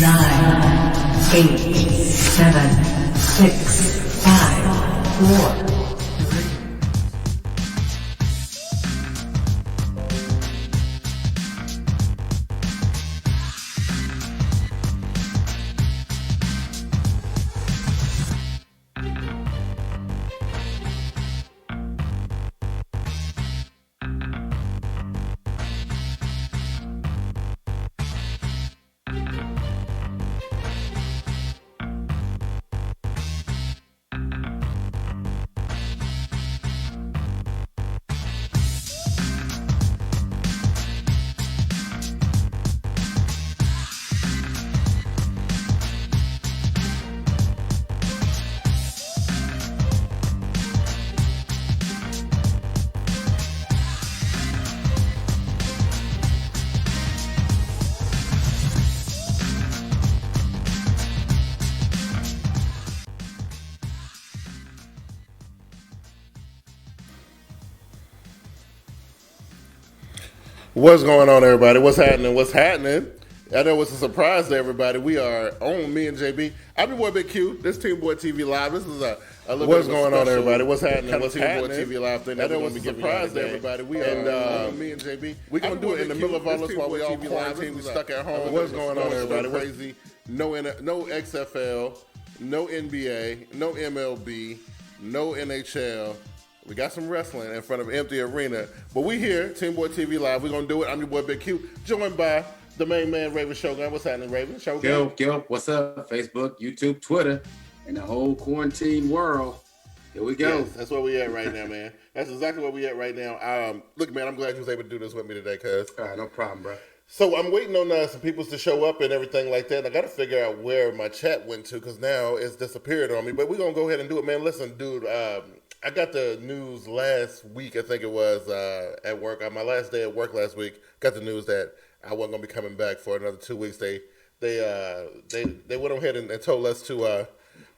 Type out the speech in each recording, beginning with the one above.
9, 8, 7, 6, 5, 4. What's going on, everybody? What's happening? What's happening? I know it's a surprise to everybody. We are on me and JB. I'm your boy Big Q. This TeamBoydTV Live. This is a little What's bit of going on, everybody? What's happening? What's happening? TV Live thing. I know it's a surprise to everybody. We are on me and JB. We're gonna do it in the middle of all this while we all quarantine. We stuck at home. What's going on, everybody? Crazy. No XFL, no NBA, no MLB, no NHL. We got some wrestling in front of an empty arena. But we here, TeamBoydTV Live. We're going to do it. I'm your boy, Big Q, joined by the main man, Raven Shogun. What's happening, Raven? Shogun? Yo, what's up? Facebook, YouTube, Twitter, and the whole quarantine world. Here we go. Yes, that's where we at right now, man. That's exactly where we at right now. Look, man, I'm glad you was able to do this with me today, cuz. All right, no problem, bro. So I'm waiting on some people to show up and everything like that. And I got to figure out where my chat went to because now it's disappeared on me. But we're going to go ahead and do it, man. Listen, dude, I got the news last week, I think it was, at work. On my last day at work last week, got the news that I wasn't going to be coming back for another 2 weeks. They went ahead and told us to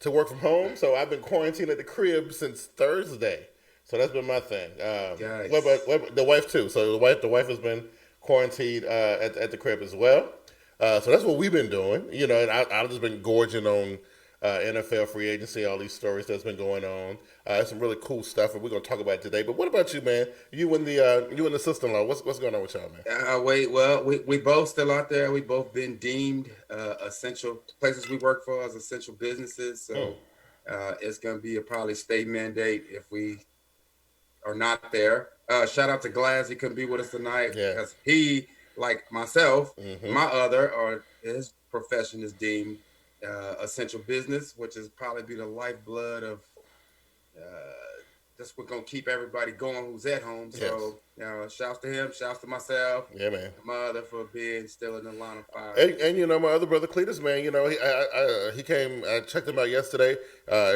work from home. So I've been quarantined at the crib since Thursday. So that's been my thing. What the wife too. So the wife has been quarantined at the crib as well. So that's what we've been doing. You know, and I've just been gorging on NFL free agency, all these stories that's been going on. Some really cool stuff, and we're gonna talk about it today. But what about you, man? You and the sister-in-law. What's going on with y'all, man? We both still out there. We both been deemed essential places we work for as essential businesses. So it's gonna be a probably state mandate if we are not there. Shout out to Glass. He couldn't be with us tonight because he, like myself, his profession is deemed essential business, which is probably be the lifeblood of that's what's gonna keep everybody going who's at home. So shouts to him, shouts to myself, man, my mother for being still in the line of fire. And you know, my other brother Cletus, man, you know, he came. I checked him out yesterday.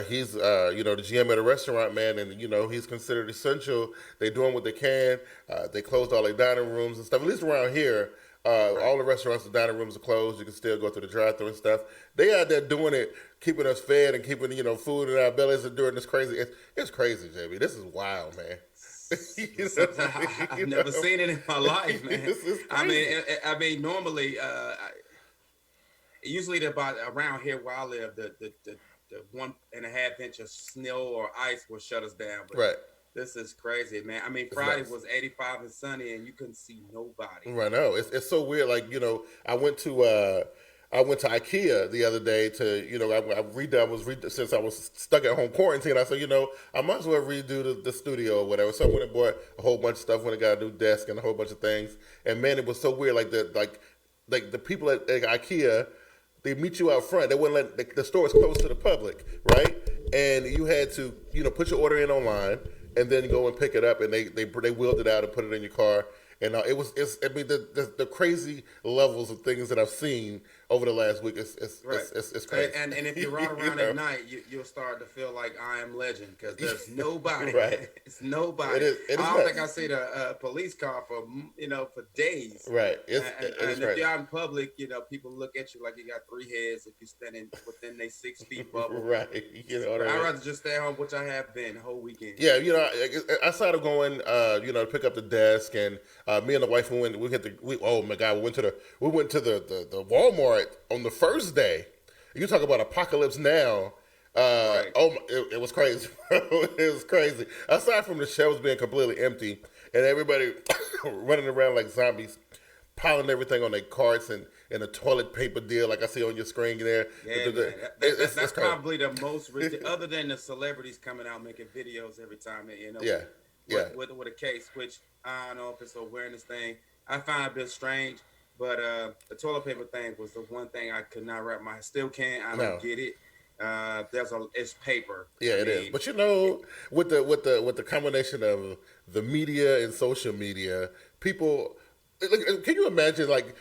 He's you know, the GM at a restaurant, man, and you know, he's considered essential. They're doing what they can. They closed all their dining rooms and stuff. At least around here. All the restaurants, the dining rooms are closed. You can still go through the drive-thru and stuff. They out there doing it, keeping us fed and keeping, you know, food in our bellies and doing this crazy. It's crazy, JB. This is wild, man. I've never seen it in my life, man. I mean, normally, usually about around here where I live, the 1.5 inch of snow or ice will shut us down. But right. This is crazy, man. I mean, Friday was 85 and sunny, and you couldn't see nobody. Right now, it's so weird. Like, you know, I went to IKEA the other day to, you know, since I was stuck at home quarantine. I said, you know, I might as well redo the studio or whatever. So I went and bought a whole bunch of stuff. Went and got a new desk and a whole bunch of things. And man, it was so weird. Like the people at IKEA, they meet you out front. They wouldn't let the store is closed to the public, right? And you had to, you know, put your order in online. And then go and pick it up, and they wheeled it out and put it in your car. And the crazy levels of things that I've seen over the last week it's crazy. And if you're right around at night, you'll start to feel like I Am Legend because there's nobody. Right. It's nobody. It is I don't think I see the police car for days. Right. And if you're out in public, you know, people look at you like you got three heads if you're standing within their 6 feet bubble. Right. You know what I mean? I'd rather just stay home, which I have been the whole weekend. Yeah, you know, I started going, you know, to pick up the desk, and me and the wife we went to the Walmart start on the first day. You talk about apocalypse now. Right. It was crazy. It was crazy. Aside from the shelves being completely empty and everybody running around like zombies, piling everything on their carts and in a toilet paper deal, like I see on your screen there. Yeah, man. It's That's crazy. probably the most other than the celebrities coming out making videos every time they Yeah. with a case, which I don't know if it's an awareness thing. I find it a bit strange, but the toilet paper thing was the one thing I could not wrap my still can't. I don't get it. It's paper. Yeah, it is. But you know, with the combination of the media and social media, people. Can you imagine like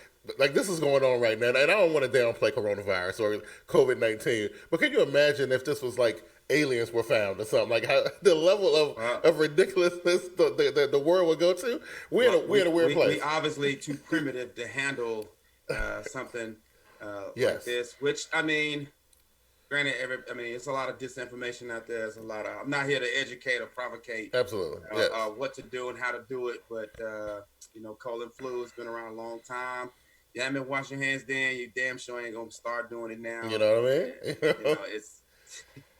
this is going on right now? And I don't want to downplay coronavirus or COVID-19, but can you imagine if this was like aliens were found or something? Like how the level of ridiculousness the world would go to. We're in a weird place. We obviously too primitive to handle something Yes. like this. Which I mean. Granted, it's a lot of disinformation out there. There's a lot of. I'm not here to educate or provocate. Absolutely. Yes. What to do and how to do it, but cold and flu has been around a long time. You haven't been washing your hands then. You damn sure ain't gonna start doing it now. You know what I mean?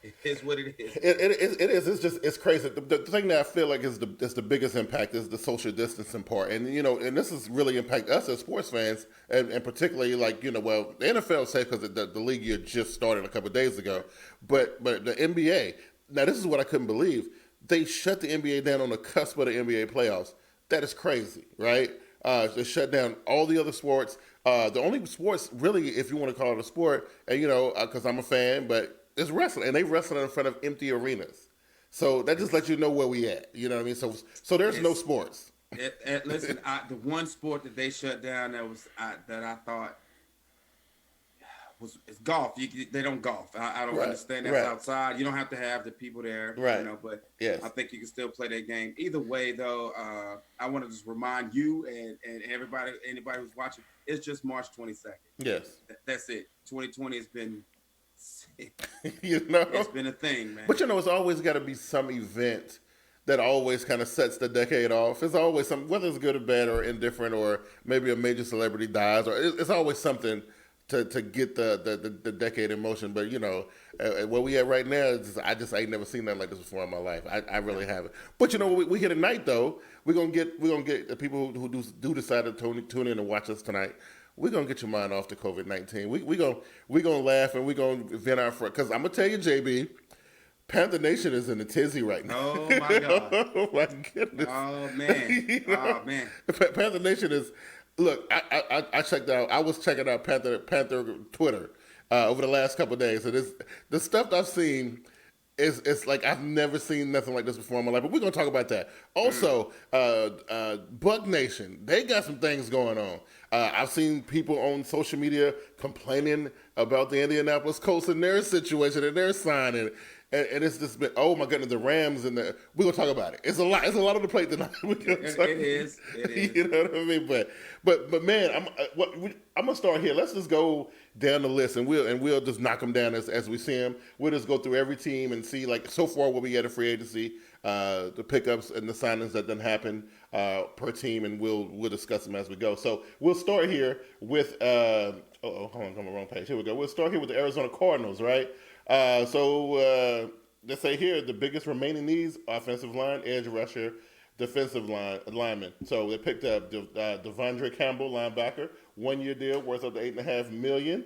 It is what it is. It is. It's crazy. The thing that I feel like is the biggest impact is the social distancing part, and and this has really impacted us as sports fans, and particularly the NFL is safe because the league year just started a couple of days ago, but the NBA. Now this is what I couldn't believe. They shut the NBA down on the cusp of the NBA playoffs. That is crazy, right? They shut down all the other sports. The only sports really, if you want to call it a sport, and because I'm a fan, but it's wrestling, and they wrestling in front of empty arenas. So that just lets you know where we at. You know what I mean? So there's no sports. Listen, the one sport that they shut down that I thought is golf. They don't golf. I don't understand. That's outside. You don't have to have the people there. Right. But yes. I think you can still play that game. Either way, though, I want to just remind you and anybody who's watching, it's just March 22nd. Yes. That's it. 2020 has been. It's been a thing, man. But it's always got to be some event that always kind of sets the decade off. It's always some, whether it's good or bad or indifferent, or maybe a major celebrity dies, or it's always something to get the decade in motion. But where we at right now, I ain't never seen nothing like this before in my life. I really haven't. But we here tonight though. We're gonna get the people who do decide to tune in and watch us tonight. We're going to get your mind off the COVID-19. We gonna laugh and we're going to vent our front. Because I'm going to tell you, JB, Panther Nation is in a tizzy right now. Oh, my God. Oh, my goodness. Oh, man. Oh, man. Panther Nation is... Look, I checked out... I was checking out Panther Twitter over the last couple of days. And the stuff I've seen... It's like I've never seen nothing like this before in my life. But we're going to talk about that. Also, Bug Nation, they got some things going on. I've seen people on social media complaining about the Indianapolis Colts and their situation and their signing. And it's just been, oh my goodness, the Rams and we're going to talk about it. It's a lot on the plate tonight. It is. You know what I mean? But man, I'm going to start here. Let's just go down the list and we'll just knock them down as we see them. We'll just go through every team and see so far what we get at free agency, the pickups and the signings that done happen per team, and we'll discuss them as we go. So we'll start here with hold on, I'm on the wrong page. Here we go. We'll start here with the Arizona Cardinals, right? So let's say here the biggest remaining needs: offensive line, edge rusher, defensive lineman. So they picked up Devondre Campbell, linebacker, 1-year deal worth up to $8.5 million.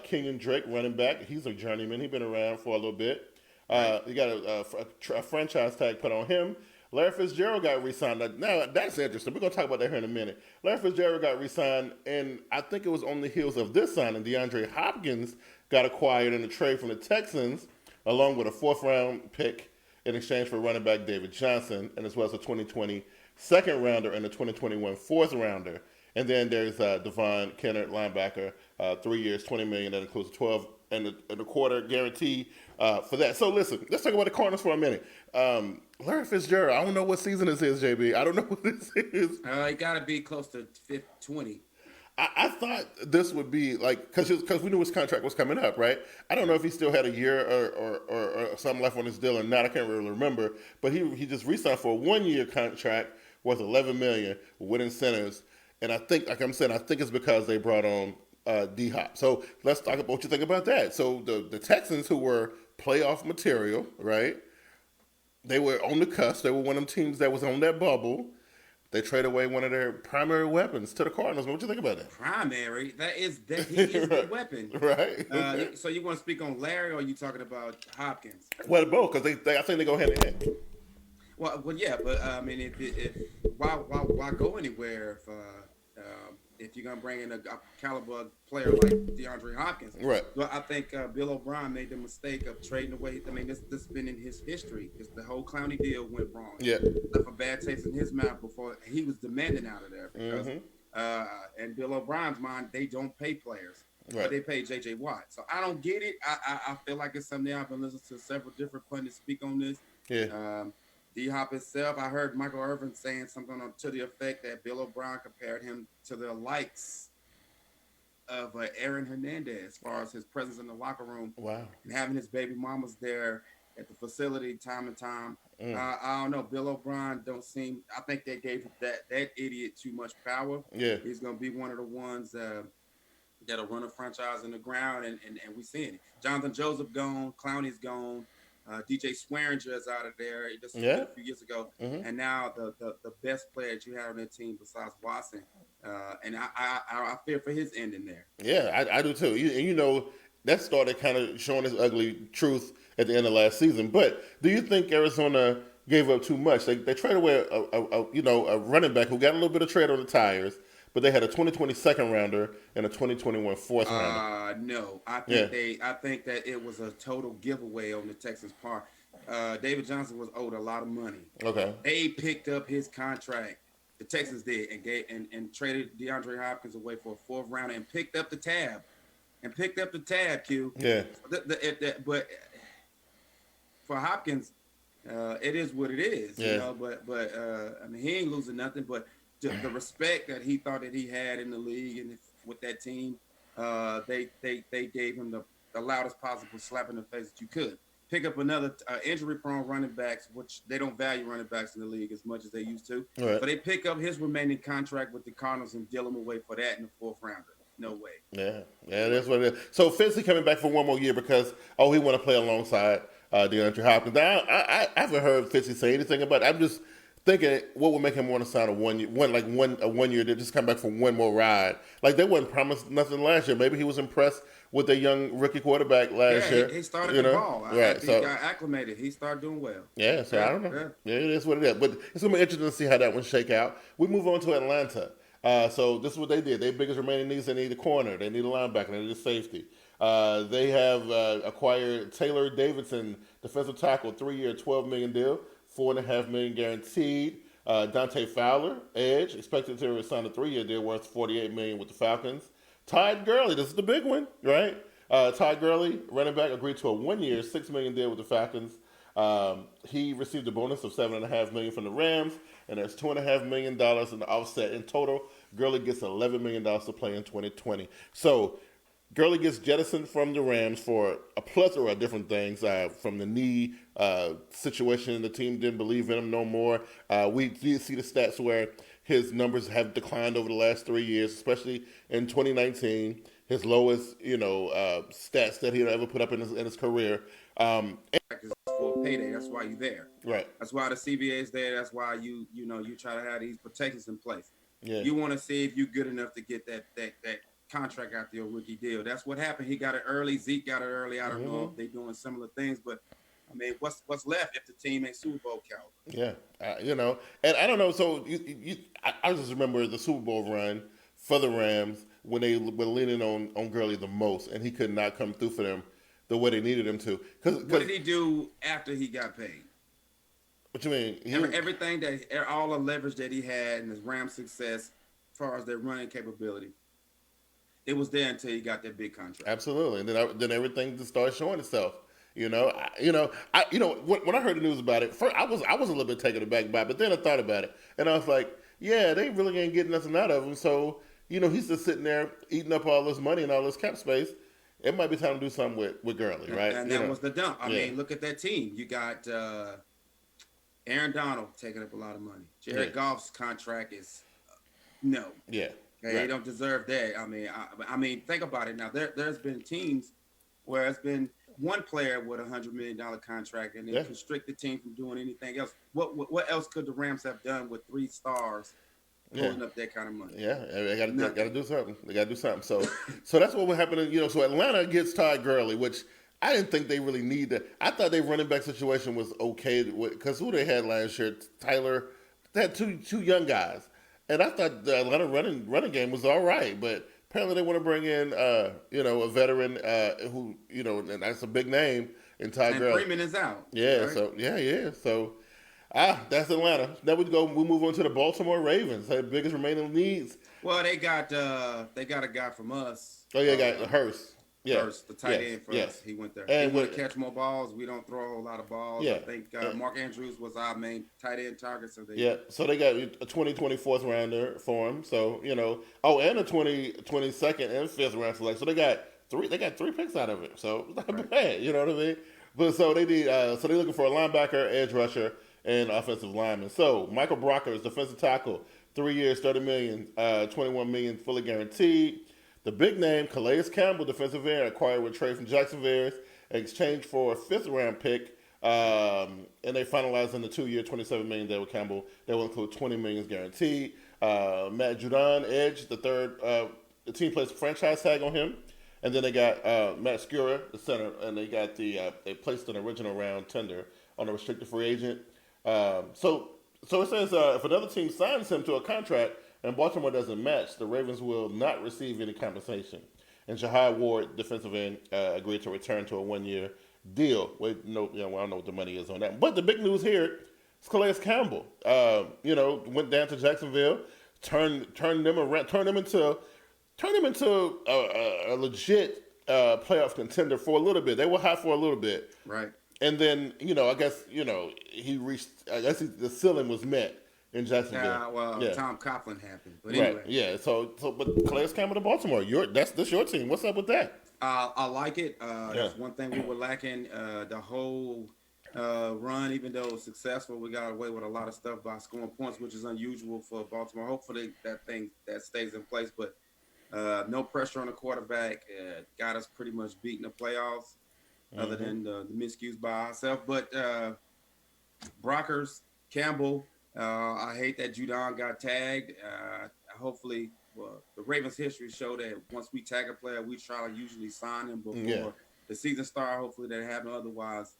Kenyon Drake, running back, he's a journeyman. He's been around for a little bit. You got a franchise tag put on him. Larry Fitzgerald got re-signed. Now, that's interesting. We're going to talk about that here in a minute. Larry Fitzgerald got re-signed, and I think it was on the heels of this signing. DeAndre Hopkins got acquired in a trade from the Texans, along with a 4th-round pick in exchange for running back David Johnson, and as well as a 2020 second-rounder and a 2021 4th-rounder. And then there's Devon Kennard, linebacker, 3 years, $20 million. That includes a 12 and a quarter guarantee for that. So listen, let's talk about the Cardinals for a minute. Larry Fitzgerald, I don't know what season this is, JB. I don't know what this is. It got to be close to 20. I thought this would be because we knew his contract was coming up, right? I don't know if he still had a year or something left on his deal or not. I can't really remember. But he just re-signed for a 1-year contract worth $11 million with incentives. And I think, like I'm saying, I think it's because they brought on D Hop. So let's talk about what you think about that. So the Texans, who were playoff material, right? They were on the cusp. They were one of them teams that was on that bubble. They trade away one of their primary weapons to the Cardinals. What you think about that? Primary. That he is the weapon. Right. Okay. So you want to speak on Larry, or are you talking about Hopkins? Well, both, because I think they go hand in hand. Well, yeah, but I mean, if why go anywhere if you're gonna bring in a caliber player like DeAndre Hopkins? Right. Well, I think Bill O'Brien made the mistake of trading away. I mean, this has been in his history. The whole Clowney deal went wrong. Yeah. Left a bad taste in his mouth before he was demanding out of there because, in Bill O'Brien's mind, they don't pay players. Right. But they pay J.J. Watt. So I don't get it. I feel like it's something I've been listening to several different pundits speak on this. Yeah. D-Hop itself, I heard Michael Irvin saying something to the effect that Bill O'Brien compared him to the likes of Aaron Hernandez as far as his presence in the locker room. Wow. And having his baby mamas there at the facility time to time. I don't know. Bill O'Brien don't seem – I think they gave that idiot too much power. Yeah. He's going to be one of the ones that'll run a franchise in the ground, and we seeing it. Jonathan Joseph gone. Clowney's gone. DJ Swearinger is out of there. He just a few years ago, and now the best player that you have on that team besides Watson, and I fear for his ending there. Yeah, I do too. You know, that started kind of showing its ugly truth at the end of last season. But do you think Arizona gave up too much? They traded away a running back who got a little bit of tread on the tires, but they had a 2020 second rounder and a 2021 fourth rounder. No, I think that it was a total giveaway on the Texans' part. David Johnson was owed a lot of money. Okay. They picked up his contract. The Texans did and traded DeAndre Hopkins away for a fourth rounder and picked up the tab. Q. Yeah. But for Hopkins, it is what it is. Yeah. You know, but I mean, he ain't losing nothing. But the respect that he thought that he had in the league and with that team, they gave him the loudest possible slap in the face that you could. Pick up another injury-prone running backs, which they don't value running backs in the league as much as they used to. Right. But they pick up his remaining contract with the Cardinals and deal him away for that in the fourth rounder. No way. Yeah, that's what it is. So Fitzy coming back for one more year because he want to play alongside DeAndre Hopkins. Now I haven't heard Fitzy say anything about it. I'm just thinking what would make him want to sign a 1 year to just come back for one more ride. Like they wasn't promised nothing last year. Maybe he was impressed with their young rookie quarterback last year. He started the ball. Right, He got acclimated. He started doing well. Yeah, so I don't know. Yeah, it is what it is. But it's going to be interesting to see how that one shake out. We move on to Atlanta. So this is what they did. Their biggest remaining needs, they need a corner. They need a linebacker. They need a safety. They have acquired Taylor Davidson, defensive tackle, 3-year, $12 million deal, $4.5 million guaranteed. Dante Fowler, edge, expected to sign a 3-year deal worth $48 million with the Falcons. Todd Gurley, this is the big one, right? Todd Gurley, running back, agreed to a 1-year, $6 million deal with the Falcons. He received a bonus of $7.5 million from the Rams, and there's $2.5 million in the offset. In total, Gurley gets $11 million to play in 2020. So Gurley gets jettisoned from the Rams for a plethora of different things, from the knee situation. The team didn't believe in him no more. We did see the stats where his numbers have declined over the last 3 years, especially in 2019, his lowest, stats that he'd ever put up in his career. For a payday, that's why you're there. Right. That's why the CBA is there. That's why you try to have these protections in place. Yeah. You want to see if you're good enough to get that contract after your rookie deal. That's what happened. He got it early. Zeke got it early. I don't know if they're doing similar things, but I mean, what's left if the team ain't Super Bowl caliber? Yeah, and I don't know. So I just remember the Super Bowl run for the Rams when they were leaning on Gurley the most, and he could not come through for them the way they needed him to. What did he do after he got paid? What you mean? Everything all the leverage that he had and his Rams success, as far as their running capability, it was there until he got that big contract. Absolutely, and then everything just started showing itself. When I heard the news about it, first I was a little bit taken aback by it, but then I thought about it, and I was like, yeah, they really ain't getting nothing out of him. So he's just sitting there eating up all this money and all this cap space. It might be time to do something with Gurley, right? And that was the dump. I mean, look at that team. You got Aaron Donald taking up a lot of money. Jared Goff's contract is no. Yeah. They don't deserve that. I mean, think about it now. There's been teams where it's been one player with $100 million contract and then constrict the team from doing anything else. What else could the Rams have done with 3 stars pulling up that kind of money? Yeah, they got to do something. They got to do something. So that's what would happen. So Atlanta gets Todd Gurley, which I didn't think they really need that. I thought their running back situation was okay because who they had last year, Tyler, they had two young guys, and I thought the Atlanta running game was all right, but apparently they want to bring in a veteran who and that's a big name in Todd And Gurley. Freeman is out. Yeah, right? So that's Atlanta. Now we move on to the Baltimore Ravens. Their biggest remaining needs. Well, they got a guy from us. Oh yeah, got Hurst. Yeah, Hurst, the tight end for us. He went there. And he want to catch more balls. We don't throw a whole lot of balls. Yeah. I think Mark Andrews was our main tight end target. So so they got a 2024th rounder for him. So and a 22nd and 5th round select. So they got three picks out of it. So it's not bad. You know what I mean? But so they need so they're looking for a linebacker, edge rusher, and offensive lineman. So Michael Brocker is defensive tackle, 3 years, $30 million, $21 million fully guaranteed. The big name, Calais Campbell, defensive end, acquired with trade from Jacksonville in exchange for a 5th round pick. And they finalized in the 2-year, $27 million deal with Campbell. They will include $20 million guaranteed. Matt Judon, edge, the third. The team placed a franchise tag on him. And then they got Matt Skura, the center, and they got they placed an original round tender on a restricted free agent. So it says if another team signs him to a contract and Baltimore doesn't match, the Ravens will not receive any compensation. And Jahai Ward, defensive end, agreed to return to a 1-year deal. I don't know what the money is on that. But the big news here is Calais Campbell. Went down to Jacksonville, turned them around, turned them into a legit playoff contender for a little bit. They were hot for a little bit, right. And then I guess he reached. I guess the ceiling was met in Jacksonville. Tom Coughlin happened, but right. anyway. Yeah. So but Calais Campbell to Baltimore. That's your team. What's up with that? I like it. That's one thing we were lacking. The whole run, even though it was successful, we got away with a lot of stuff by scoring points, which is unusual for Baltimore. Hopefully that stays in place, but no pressure on the quarterback. Got us pretty much beating the playoffs, other than the miscues by ourselves. But Brockers, Campbell, I hate that Judon got tagged. Hopefully, the Ravens' history show that once we tag a player, we try to usually sign him before the season starts. Hopefully that happens. Otherwise,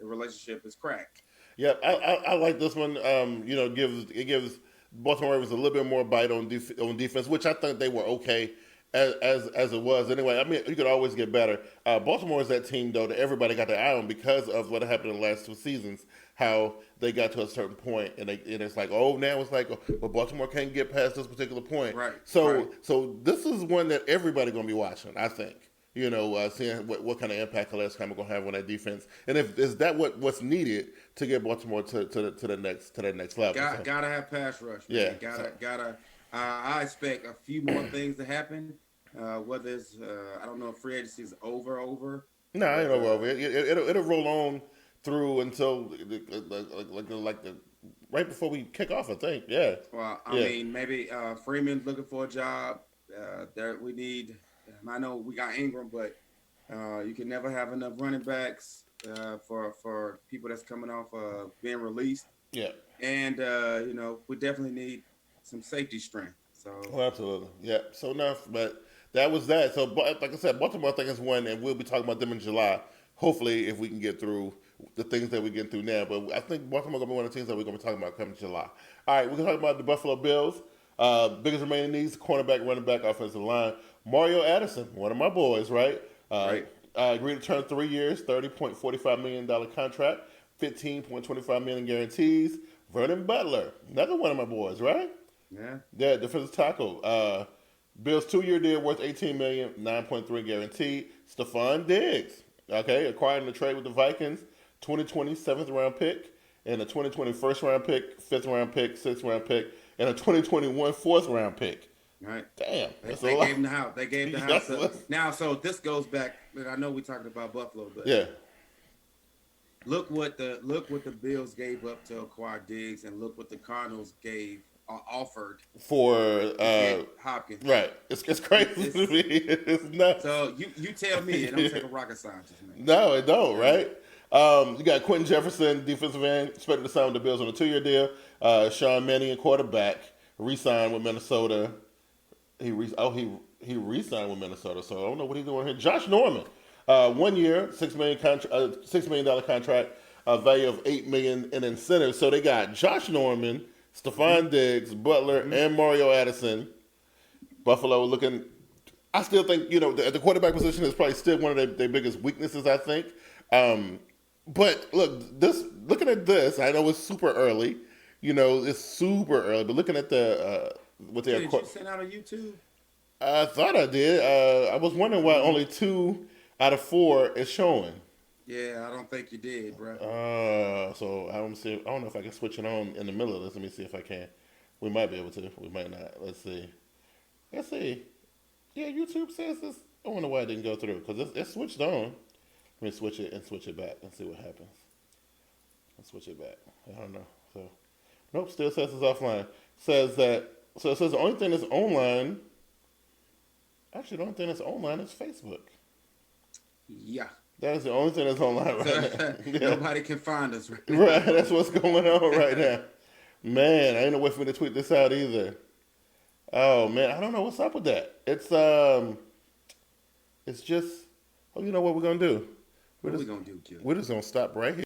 the relationship is cracked. Yeah, I like this one. It gives Baltimore Ravens a little bit more bite on defense, which I think they were okay as it was. Anyway, I mean, you could always get better. Baltimore is that team, though, that everybody got their eye on because of what happened in the last 2 seasons, how they got to a certain point, and it's like, now it's like, well, Baltimore can't get past this particular point. Right. So this is one that everybody going to be watching, I think. Seeing what kind of impact Calais Campbell going to have on that defense, and is that what's needed to get Baltimore to the next level? Gotta have pass rush. Man. Gotta. I expect a few more things to happen. Whether it's I don't know if free agency is over. No, I ain't over. It'll roll on through until like right before we kick off, I think. Yeah. Well, I mean, maybe Freeman's looking for a job. There we need. I know we got Ingram, but you can never have enough running backs for people that's coming off being released. Yeah. And we definitely need some safety strength. So. Oh, absolutely. Yeah. So enough, but that was that. So, like I said, Baltimore I think is one, and we'll be talking about them in July. Hopefully, if we can get through the things that we're getting through now. But I think Baltimore going to be one of the teams that we're going to be talking about coming July. All right, we're going to talk about the Buffalo Bills. Biggest remaining needs, cornerback, running back, offensive line. Mario Addison, one of my boys, right? Right. Agreed to turn 3 years, $30.45 million contract, $15.25 million guarantees. Vernon Butler, another one of my boys, right? Yeah. Yeah, defensive tackle. Bills 2-year deal worth $18 million, $9.3 guaranteed. Stephon Diggs, acquired in the trade with the Vikings, 2020 7th-round pick, and a 2020 1st-round pick, 5th-round pick, 6th-round pick, and a 2021 4th-round pick. Right. Damn. They gave him the house. They gave the house. Now, so this goes back. I know we talked about Buffalo, but look what the Bills gave up to acquire Diggs, and look what the Cardinals gave offered for to get Hopkins. right. It's crazy to me. It's nuts. So you tell me, and I'm taking rocket scientist, man. No, it don't, right? You got Quentin Jefferson, defensive end, expected to sign with the Bills on a 2-year deal. Sean Mannion, quarterback, re-signed with Minnesota. He re-signed with Minnesota, so I don't know what he's doing here. Josh Norman, 1 year, $6 million contract, value of $8 million in incentives. So they got Josh Norman, Stephon Diggs, Butler, and Mario Addison. Buffalo looking. I still think the quarterback position is probably still one of their biggest weaknesses. I think. But look, looking at this, I know it's super early. It's super early. But looking at the what they Did you send out on YouTube? I thought I did. I was wondering why only 2 out of 4 is showing. Yeah, I don't think you did, bro. So I don't know if I can switch it on in the middle of this. Let me see if I can. We might be able to. We might not. Let's see. Yeah, YouTube says this. I wonder why it didn't go through because it's switched on. Let me switch it and switch it back and see what happens. Let's switch it back. I don't know. So, nope, still says it's offline. It says the only thing that's online. Actually, the only thing that's online is Facebook. Yeah. That is the only thing that's online right now. Yeah. Nobody can find us right now. Right, that's what's going on right now. Man, I ain't no way for me to tweet this out either. Oh man, I don't know what's up with that. It's just. Oh, you know what we're gonna do? What are we gonna do, Kid? We're just gonna stop right here.